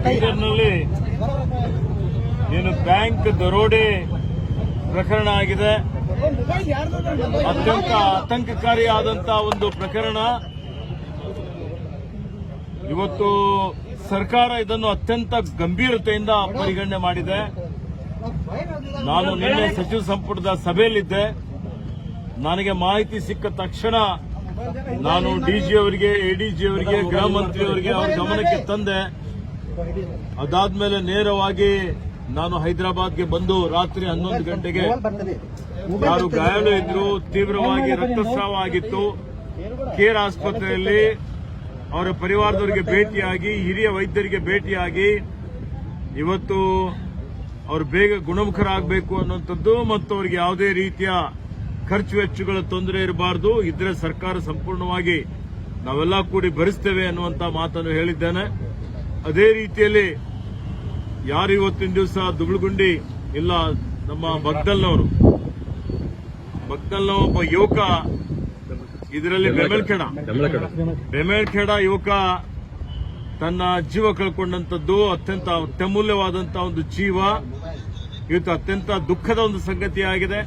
ಬೀದರ್ನಲ್ಲಿ ಏನು ಬ್ಯಾಂಕ್ ದರೋಡೆ ಪ್ರಕರಣ ಆಗಿದೆ. ಅತ್ಯಂತ ಆತಂಕಕಾರಿಯಾದಂತಹ ಒಂದು ಪ್ರಕರಣ. ಇವತ್ತು ಸರ್ಕಾರ ಇದನ್ನು ಅತ್ಯಂತ ಗಂಭೀರತೆಯಿಂದ ಪರಿಗಣನೆ ಮಾಡಿದೆ. ನಾನು ನಿನ್ನೆ ಸಚಿವ ಸಂಪುಟದ ಸಭೆಯಲ್ಲಿದ್ದೆ. ನನಗೆ ಮಾಹಿತಿ ಸಿಕ್ಕ ತಕ್ಷಣ ನಾನು ಡಿಜಿ ಅವರಿಗೆ, ಎಡಿಜಿ ಅವರಿಗೆ, ಗೃಹ ಮಂತ್ರಿ ಅವರಿಗೆ ಅವರ ಗಮನಕ್ಕೆ ತಂದೆ. ಅದಾದ್ಮೇಲೆ ನೇರವಾಗಿ ನಾನು ಹೈದರಾಬಾದ್ಗೆ ಬಂದು ರಾತ್ರಿ 11 ಗಂಟೆಗೆ ಯಾರು ಗಾಯಾಳು ಇದ್ರು, ತೀವ್ರವಾಗಿ ರಕ್ತಸ್ರಾವ ಆಗಿತ್ತು, ಕೇರ್ ಆಸ್ಪತ್ರೆಯಲ್ಲಿ ಅವರ ಪರಿವಾರದವರಿಗೆ ಭೇಟಿಯಾಗಿ, ಹಿರಿಯ ವೈದ್ಯರಿಗೆ ಭೇಟಿಯಾಗಿ ಇವತ್ತು ಅವರು ಬೇಗ ಗುಣಮುಖರಾಗಬೇಕು ಅನ್ನುವಂಥದ್ದು ಮತ್ತು ಅವರಿಗೆ ಯಾವುದೇ ರೀತಿಯ ಖರ್ಚು ವೆಚ್ಚಗಳ ತೊಂದರೆ ಇರಬಾರದು, ಇದ್ರೆ ಸರ್ಕಾರ ಸಂಪೂರ್ಣವಾಗಿ ನಾವೆಲ್ಲ ಕೂಡಿ ಭರಿಸ್ತೇವೆ ಅನ್ನುವಂಥ ಮಾತನ್ನು ಹೇಳಿದ್ದೇನೆ. ಅದೇ ರೀತಿಯಲ್ಲಿ ಯಾರು ಇವತ್ತಿನ ದಿವಸ ದುಗುಳುಗುಂಡಿ ಇಲ್ಲ ನಮ್ಮ ಬಗ್ದಲ್ನವರು ಒಬ್ಬ ಯುವಕ ಇದರಲ್ಲಿ ಬೆಮೇಳ್ಖೇಡ ಯುವಕ ತನ್ನ ಜೀವ ಕಳ್ಕೊಂಡಂತದ್ದು ಅತ್ಯಂತ ಅತ್ಯಮೂಲ್ಯವಾದಂತಹ ಒಂದು ಜೀವ. ಇವತ್ತು ಅತ್ಯಂತ ದುಃಖದ ಒಂದು ಸಂಗತಿಯಾಗಿದೆ.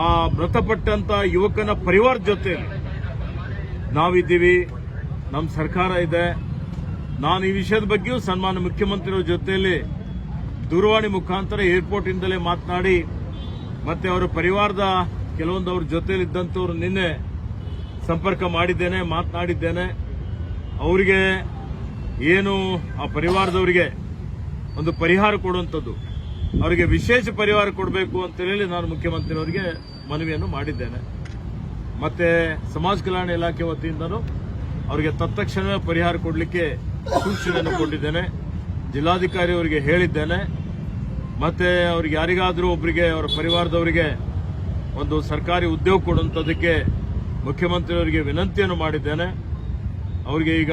ಆ ಮೃತಪಟ್ಟಂತ ಯುವಕನ ಪರಿವಾರ ಜೊತೆ ನಾವಿದ್ದೀವಿ, ನಮ್ಮ ಸರ್ಕಾರ ಇದೆ. ನಾನು ಈ ವಿಷಯದ ಬಗ್ಗೆಯೂ ಸನ್ಮಾನ್ಯ ಮುಖ್ಯಮಂತ್ರಿಯವರ ಜೊತೆಯಲ್ಲಿ ದೂರವಾಣಿ ಮುಖಾಂತರ ಏರ್ಪೋರ್ಟ್ ಇಂದಲೇ ಮಾತನಾಡಿ, ಮತ್ತೆ ಅವರ ಪರಿವಾರದ ಕೆಲವೊಂದು ಅವ್ರ ಜೊತೆಯಲ್ಲಿದ್ದಂಥವ್ರು ನಿನ್ನೆ ಸಂಪರ್ಕ ಮಾಡಿದ್ದೇನೆ, ಮಾತನಾಡಿದ್ದೇನೆ. ಅವರಿಗೆ ಏನು ಆ ಪರಿವಾರದವರಿಗೆ ಒಂದು ಪರಿಹಾರ ಕೊಡುವಂಥದ್ದು, ಅವರಿಗೆ ವಿಶೇಷ ಪರಿಹಾರ ಕೊಡಬೇಕು ಅಂತ ಹೇಳಿ ನಾನು ಮುಖ್ಯಮಂತ್ರಿಯವರಿಗೆ ಮನವಿಯನ್ನು ಮಾಡಿದ್ದೇನೆ. ಮತ್ತೆ ಸಮಾಜ ಕಲ್ಯಾಣ ಇಲಾಖೆ ವತಿಯಿಂದನೂ ಅವರಿಗೆ ತತ್ಕ್ಷಣ ಪರಿಹಾರ ಕೊಡಲಿಕ್ಕೆ ಸೂಚನೆಯನ್ನು ಕೊಟ್ಟಿದ್ದೇನೆ. ಜಿಲ್ಲಾಧಿಕಾರಿ ಅವರಿಗೆ ಹೇಳಿದ್ದೇನೆ. ಮತ್ತೆ ಅವ್ರಿಗೆ ಯಾರಿಗಾದರೂ ಒಬ್ಬರಿಗೆ ಅವರ ಪರಿವಾರದವರಿಗೆ ಒಂದು ಸರ್ಕಾರಿ ಉದ್ಯೋಗ ಕೊಡುವಂಥದ್ದಕ್ಕೆ ಮುಖ್ಯಮಂತ್ರಿಯವರಿಗೆ ವಿನಂತಿಯನ್ನು ಮಾಡಿದ್ದೇನೆ. ಅವರಿಗೆ ಈಗ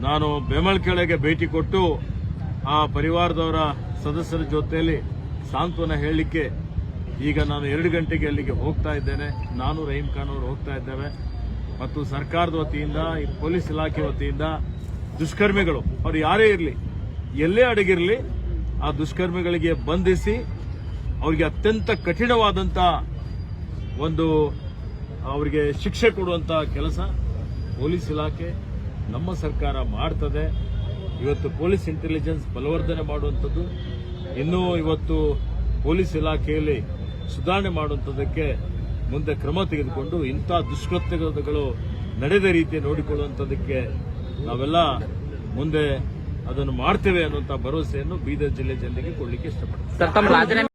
ನಾನು ಬೆಮಳ್ಕೆಳೆಗೆ ಭೇಟಿ ಕೊಟ್ಟು ಆ ಪರಿವಾರದವರ ಸದಸ್ಯರ ಜೊತೆಯಲ್ಲಿ ಸಾಂತ್ವನ ಹೇಳಲಿಕ್ಕೆ ಈಗ ನಾನು 2 ಗಂಟೆಗೆ ಅಲ್ಲಿಗೆ ಹೋಗ್ತಾ ಇದ್ದೇನೆ. ನಾನು ರಹೀಂ ಖಾನ್ ಅವರು ಹೋಗ್ತಾ ಇದ್ದೇವೆ. ಮತ್ತು ಸರ್ಕಾರದ ವತಿಯಿಂದ, ಈ ಪೊಲೀಸ್ ಇಲಾಖೆ ವತಿಯಿಂದ ದುಷ್ಕರ್ಮಿಗಳು ಅವರು ಯಾರೇ ಇರಲಿ, ಎಲ್ಲೇ ಅಡಗಿರಲಿ, ಆ ದುಷ್ಕರ್ಮಿಗಳಿಗೆ ಬಂಧಿಸಿ ಅವರಿಗೆ ಅತ್ಯಂತ ಕಠಿಣವಾದಂಥ ಒಂದು ಅವರಿಗೆ ಶಿಕ್ಷೆ ಕೊಡುವಂಥ ಕೆಲಸ ಪೊಲೀಸ್ ಇಲಾಖೆ, ನಮ್ಮ ಸರ್ಕಾರ ಮಾಡ್ತದೆ. ಇವತ್ತು ಪೊಲೀಸ್ ಇಂಟೆಲಿಜೆನ್ಸ್ ಬಲವರ್ಧನೆ ಮಾಡುವಂಥದ್ದು, ಇನ್ನೂ ಇವತ್ತು ಪೊಲೀಸ್ ಇಲಾಖೆಯಲ್ಲಿ ಸುಧಾರಣೆ ಮಾಡುವಂಥದ್ದಕ್ಕೆ ಮುಂದೆ ಕ್ರಮ ತೆಗೆದುಕೊಂಡು ಇಂಥ ದುಷ್ಕೃತ್ಯಗಳು ನಡೆದ ರೀತಿ ನೋಡಿಕೊಳ್ಳುವಂಥದ್ದಕ್ಕೆ ನಾವೆಲ್ಲ ಮುಂದೆ ಅದನ್ನು ಮಾಡ್ತೇವೆ ಅನ್ನುವಂಥ ಭರವಸೆಯನ್ನು ಬೀದರ್ ಜಿಲ್ಲೆ ಜನರಿಗೆ ಕೊಡಲಿಕ್ಕೆ ಇಷ್ಟಪಡ್ತೀನಿ.